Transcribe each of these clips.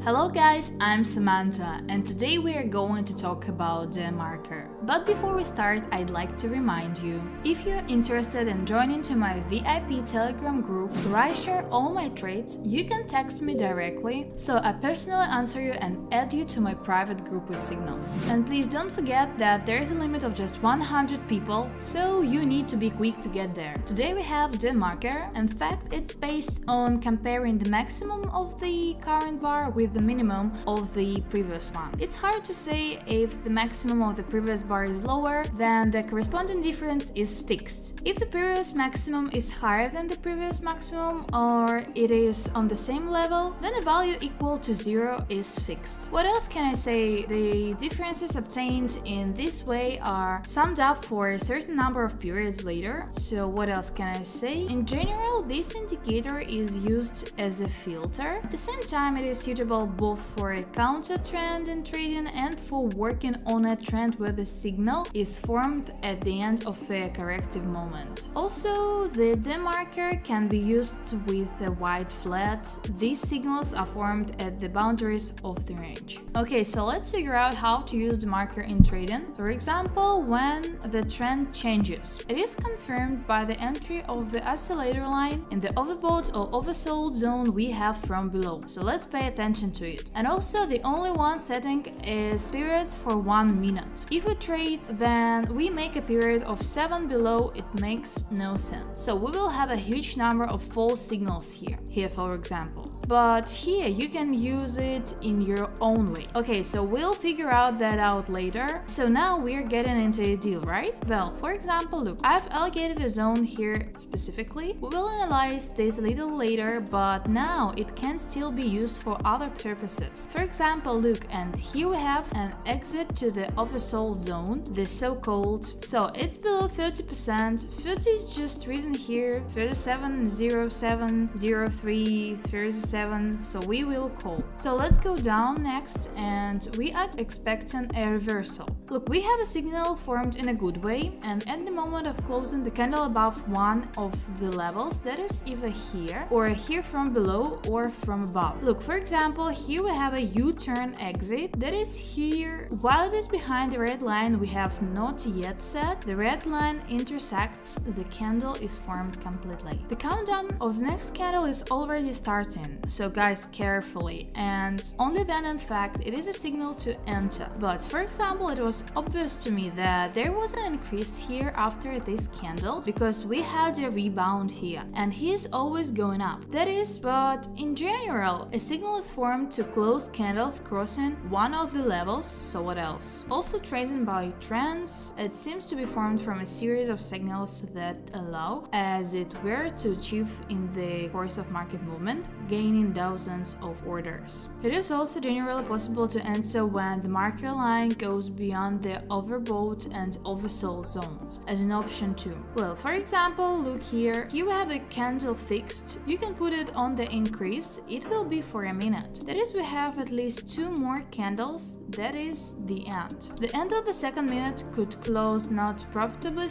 Hello guys, I'm Samantha and today we are going to talk about DeMarker. But before we start, I'd like to remind you, if you're interested in joining to my VIP Telegram group where I share all my trades, you can text me directly, so I personally answer you and add you to my private group with signals. And please don't forget that there is a limit of just 100 people, so you need to be quick to get there. Today we have DeMarker. In fact, it's based on comparing the maximum of the current bar with the minimum of the previous one. It's hard to say if the maximum of the previous bar is lower, then the corresponding difference is fixed. If the previous maximum is higher than the previous maximum or it is on the same level, then a value equal to 0 is fixed. What else can I say? The differences obtained in this way are summed up for a certain number of periods later. So what else can I say? In general, this indicator is used as a filter. At the same time, it is suitable both for a counter trend in trading and for working on a trend where the signal is formed at the end of a corrective moment. Also, the DeMarker can be used with a wide flat. These signals are formed at the boundaries of the range. Okay, so let's figure out how to use DeMarker in trading. For example, when the trend changes, it is confirmed by the entry of the oscillator line in the overbought or oversold zone we have from below. So let's pay attention to it. And also the only one setting is periods for 1 minute. If we trade, then we make a period of 7 below, it makes no sense. So we will have a huge number of false signals here for example. But here you can use it in your own way. Okay, so we'll figure that out later. So now we're getting into a deal, right? Well, for example, look, I've allocated a zone here specifically. We will analyze this a little later, but now it can still be used for other purposes. For example, look, and here we have an exit to the oversold zone, the so-called. So it's below 30%. 30 is just written here, 37, 07, 03, 37. So we will call. So let's go down next, and we are expecting a reversal. Look, we have a signal formed in a good way, and at the moment of closing the candle above one of the levels, that is either here or here from below or from above. Look, for example, here we have a U-turn exit that is here. While it is behind the red line we have not yet set, the red line intersects, the candle is formed completely. The countdown of the next candle is already starting, so guys, carefully, and only then in fact it is a signal to enter. But for example, it was obvious to me that there was an increase here after this candle because we had a rebound here and he is always going up. That is, but in general, a signal is formed to close candles crossing one of the levels. So what else? Also trading by trends, it seems to be formed from a series of signals that allow, as it were, to achieve in the course of market movement, gaining dozens of orders. It is also generally possible to enter when the marker line goes beyond the overbought and oversold zones, as an option too. Well, for example, look here. Here we have a candle fixed. You can put it on the increase. It will be for a minute. That is, we have at least 2 more candles. That is the end. The end of the second minute could close not profitably,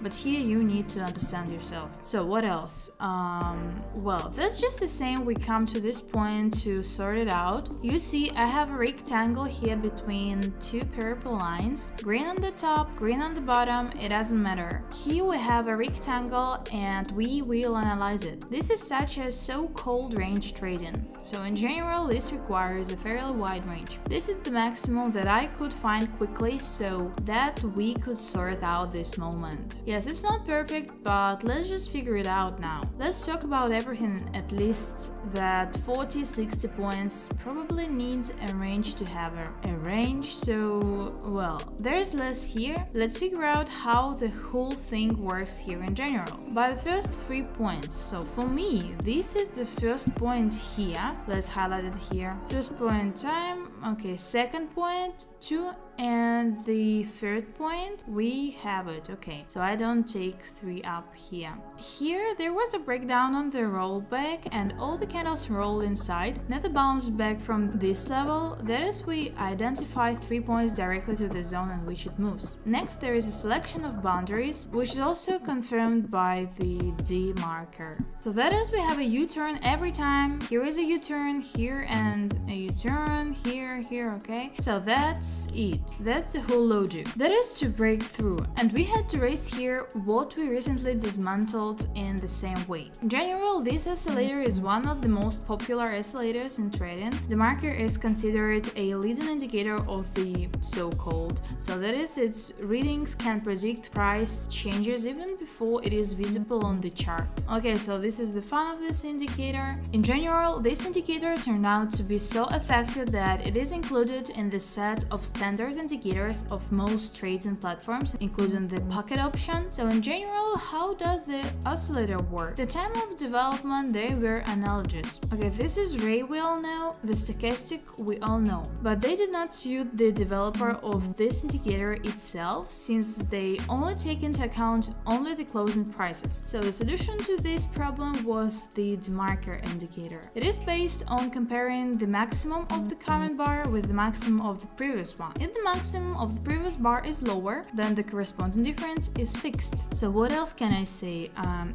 but here you need to understand yourself. So what else? Well, that's just the same. We come to this point to sort it out. You see, I have a rectangle here between 2 purple lines, green on the top, green on the bottom, it doesn't matter. Here we have a rectangle and we will analyze it. This is such as so-called range trading. So in general, this requires a fairly wide range. This is the maximum that I could find quickly so that we could sort out this moment. Yes, it's not perfect, but let's just figure it out now. Let's talk about everything, at least that 40-60 points probably needs a range to have a range. So, well, there's less here. Let's figure out how the whole thing works here in general. By the first 3 points. So for me, this is the first point here. Let's highlight it here. First point time. Okay, second point, 2 and the third point, we have it. Okay, so I don't take 3 up here. Here there was a breakdown on the rollback and all the candles rolled inside. Never bounced back from this level. That is, we identify 3 points directly to the zone in which it moves. Next, there is a selection of boundaries, which is also confirmed by the DeMarker. So that is, we have a U-turn every time. Here is a U-turn here and a U-turn here, okay? So that's it. That's the whole logic. That is to break through. And we had to raise here what we recently dismantled in the same way. In general, this oscillator is one of the most popular oscillators in trading. The marker is considered a leading indicator of the so-called. So that is, its readings can predict price changes even before it is visible on the chart. Okay, so this is the fun of this indicator. In general, this indicator turned out to be so effective that it is included in the set of standard indicators of most trading platforms, including the pocket option. So in general, how does the oscillator work? The time of development, they were analogous. Okay, this is Ray we all know, the stochastic we all know, but they did not suit the developer of this indicator itself, since they only take into account only the closing prices. So the solution to this problem was the DeMarker indicator. It is based on comparing the maximum of the current bar with the maximum of the previous one. If the maximum of the previous bar is lower, then the corresponding difference is fixed. So what else can I say?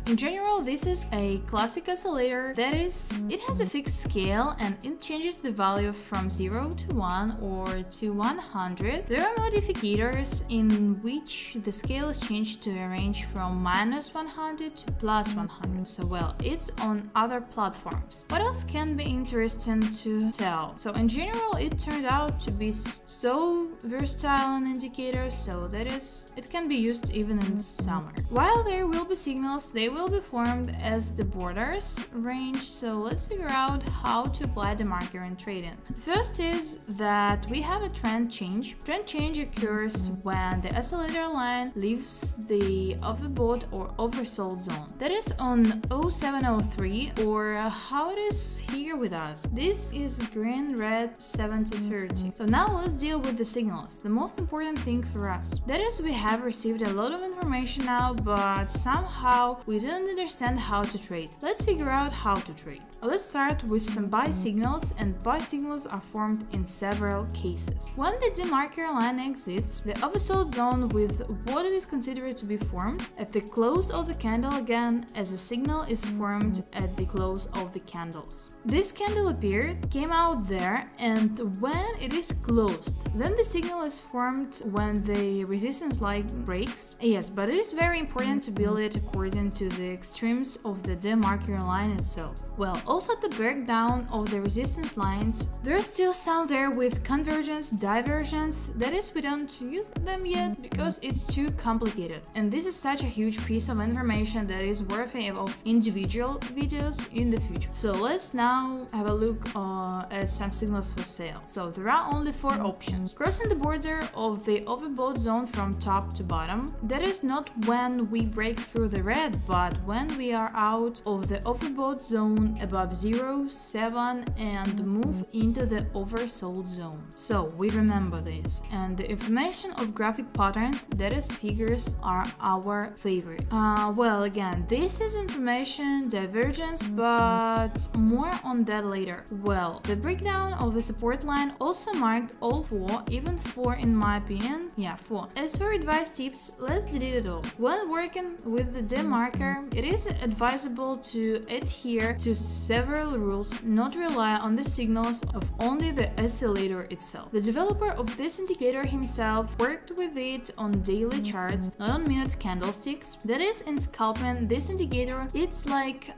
In general, this is a classic oscillator. That is, it has a fixed scale and it changes the value from 0 to 1 or to 100. There are modificators in which the scale is changed to a range from -100 to +100. So well, it's on other platforms. What else can be interesting to tell? So in general, it turned out to be so versatile an indicator, so that is, it can be used even in summer. While there will be signals, they will be formed as the borders range. So let's figure out how to apply the marker in trading. The first is that we have a trend change. Trend change occurs when the oscillator line leaves the overbought or oversold zone. That is on 0703, or how it is here with us. This is green, red, 70-30. So now let's deal with the signals, the most important thing for us. That is, we have received a lot of information now, but somehow we didn't understand how to trade. Let's figure out how to trade. Let's start with some buy signals, and buy signals are formed in several cases. When the DeMarker line exits the oversold zone with what it is considered to be formed at the close of the candle again, as a signal is formed at the close of the candles. This candle appeared, came out there, and when it is closed, then the signal is formed when the resistance line breaks. Yes, but it is very important to build it according to the extremes of the DeMarker line itself. Well, also the breakdown of the resistance lines, there are still some there with convergence, divergence. That is, we don't use them yet because it's too complicated. And this is such a huge piece of information that is worthy of individual videos in the future. So let's now have a look at some signals for sale. So there are only 4 options. Crossing the border of the overbought zone from top to bottom. That is not when we break through the red, but when we are out of the overbought zone above 0, 7 and move into the oversold zone. So we remember this, and the information of graphic patterns, that is figures, are our favorite. Well, again, this is information divergence, but more on that later. Well, the breakdown of the support line also marked all 4, even 4 in my opinion. Yeah, 4. As for advice tips, let's delete it all. When working with the DeMarker, it is advisable to adhere to several rules, not rely on the signals of only the oscillator itself. The developer of this indicator himself worked with it on daily charts, not on minute candlesticks. That is, in scalping this indicator, it's like,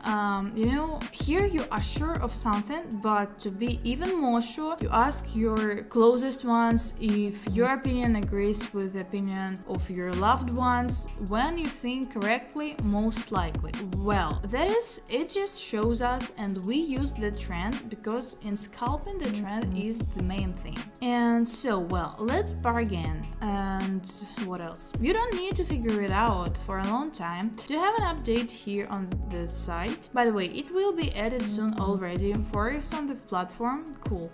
here you are sure of something, but to be even more sure, you ask your closest ones if your opinion agrees with the opinion of your loved ones. When you think correctly, most likely. Well, that is, it just shows us, and we use the trend because in scalping the trend is the main thing. And so, well, let's bargain. And what else? You don't need to figure it out for a long time. To have an update here on the site. By the way, it will be added soon already. Focus on the platform. Cool,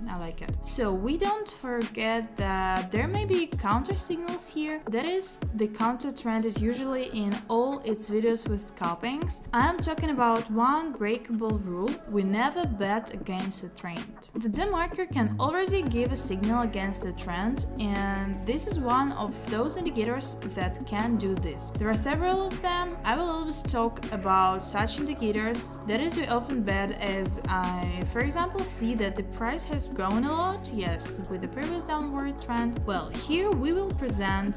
I like it. So we don't forget that there may be counter signals here. That is, the counter trend is usually in all its videos with scalpings. I'm talking about one breakable rule: we never bet against a trend. The DeMarker can already give a signal against the trend, and this is one of those indicators that can do this. There are several of them. I will always talk about such indicators. That is, we often bet as I, for example, see that the price has grown a lot, yes, with the previous downward trend. Well, here we will present,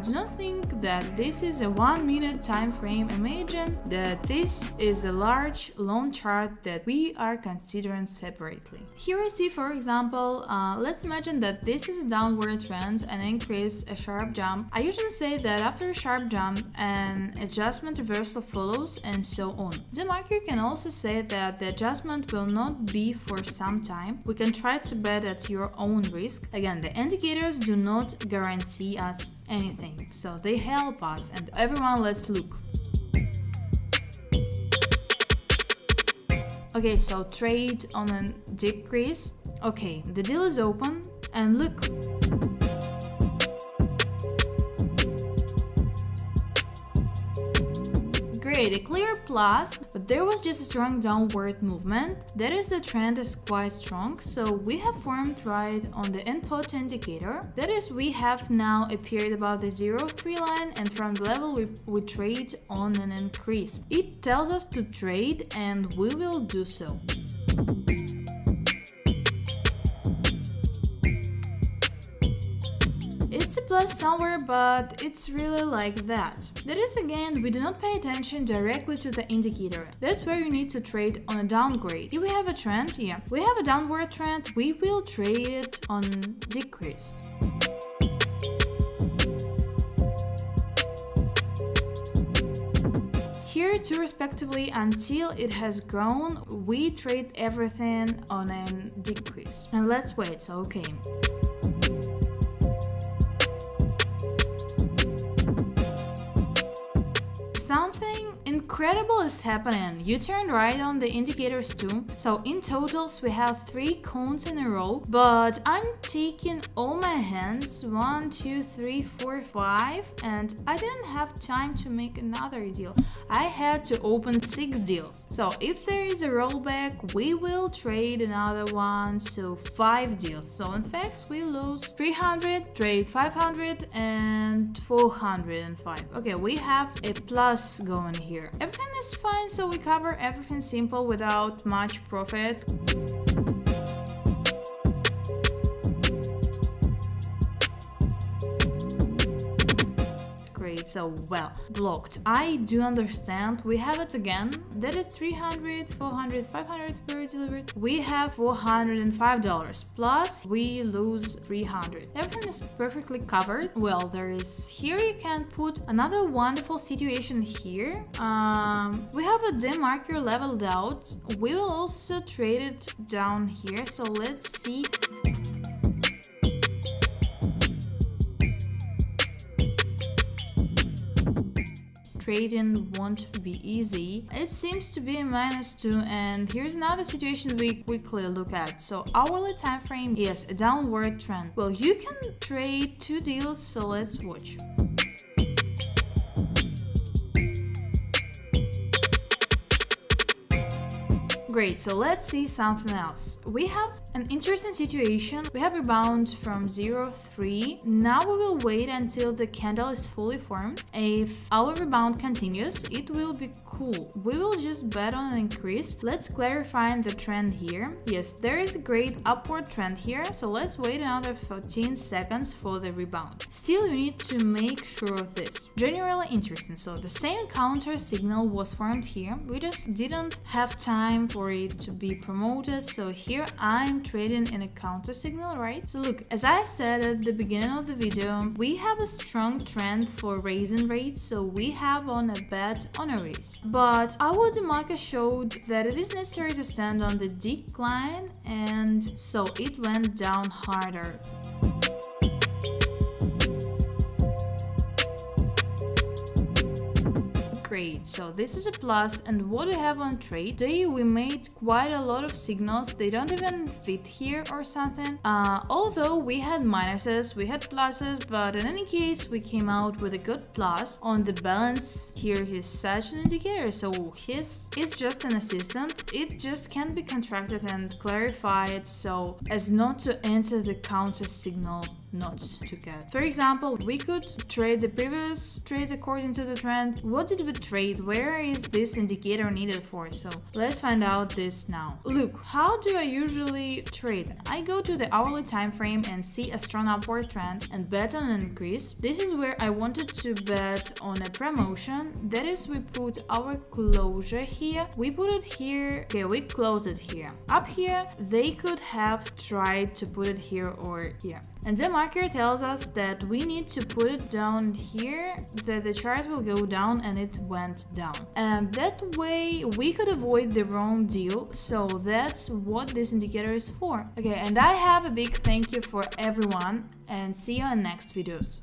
do not think that this is a 1 minute time frame. Imagine that this is a large long chart that we are considering separately. Here I see, for example, let's imagine that this is a downward trend, an increase, a sharp jump. I usually say that after a sharp jump, an adjustment reversal follows, and so on. DeMarker can also say that the adjustment will not be for some time. We can try to bet at your own risk. Again, the indicators do not guarantee us anything, so they help us. And everyone, let's look. Okay, so trade on a decrease. Okay, the deal is open, and look. Great, a clear plus, but there was just a strong downward movement. That is, the trend is quite strong, so we have formed right on the input indicator. That is, we have now appeared above the 0.3 line, and from the level we trade on an increase. It tells us to trade, and we will do so. It's a plus somewhere, but it's really like that. That is, again, we do not pay attention directly to the indicator. That's where you need to trade on a downgrade. If we have a trend, yeah, we have a downward trend, we will trade it on decrease. Here too, respectively, until it has grown, we trade everything on a decrease. And let's wait, so okay. Something incredible is happening. You turn right on the indicators too. So in totals we have 3 cones in a row, but I'm taking all my hands, 1, 2, 3, 4, 5, and I didn't have time to make another deal. I had to open 6 deals. So if there is a rollback, we will trade another one, so 5 deals. So in fact we lose 300, trade 500 and 405. Okay, we have a plus going here. Everything is fine, so we cover everything simple without much profit. Great, so well, blocked. I do understand. We have it again. That is 300, 400, 500 per delivered. We have $405 plus we lose 300. Everything is perfectly covered. Well, there is here you can put another wonderful situation here. We have a DeMarker leveled out. We will also trade it down here. So let's see. Trading won't be easy. It seems to be a -2, and here's another situation we quickly look at. So hourly time frame, yes, a downward trend. Well, you can trade 2 deals, so let's watch. Great, so let's see something else. We have an interesting situation. We have rebound from 0.3. Now we will wait until the candle is fully formed. If our rebound continues, it will be cool. We will just bet on an increase. Let's clarify the trend here. Yes, there is a great upward trend here, so let's wait another 14 seconds for the rebound. Still, you need to make sure of this. Generally interesting. So the same counter signal was formed here. We just didn't have time for it to be promoted, so here I'm trading in a counter signal, right? So look, as I said at the beginning of the video, we have a strong trend for raising rates, so we have on a bet on a raise. But our DeMarker showed that it is necessary to stand on the decline, and so it went down harder. trade. So this is a plus, and what we have on trade, today we made quite a lot of signals. They don't even fit here or something. Although we had minuses, we had pluses, but in any case we came out with a good plus. On the balance here, he's such an indicator, so his is just an assistant. It just can be contracted and clarified so as not to enter the counter signal not to get. For example, we could trade the previous trades according to the trend. What did we trade? Where is this indicator needed for? So let's find out this now. Look, how do I usually trade? I go to the hourly time frame and see a strong upward trend and bet on an increase. This is where I wanted to bet on a promotion. That is, we put our closure here. We put it here. Okay, we close it here. Up here, they could have tried to put it here or here. And DeMarker tells us that we need to put it down here, that the chart will go down, and it went down. And that way we could avoid the wrong deal. So that's what this indicator is for. Okay, and I have a big thank you for everyone, and see you in next videos.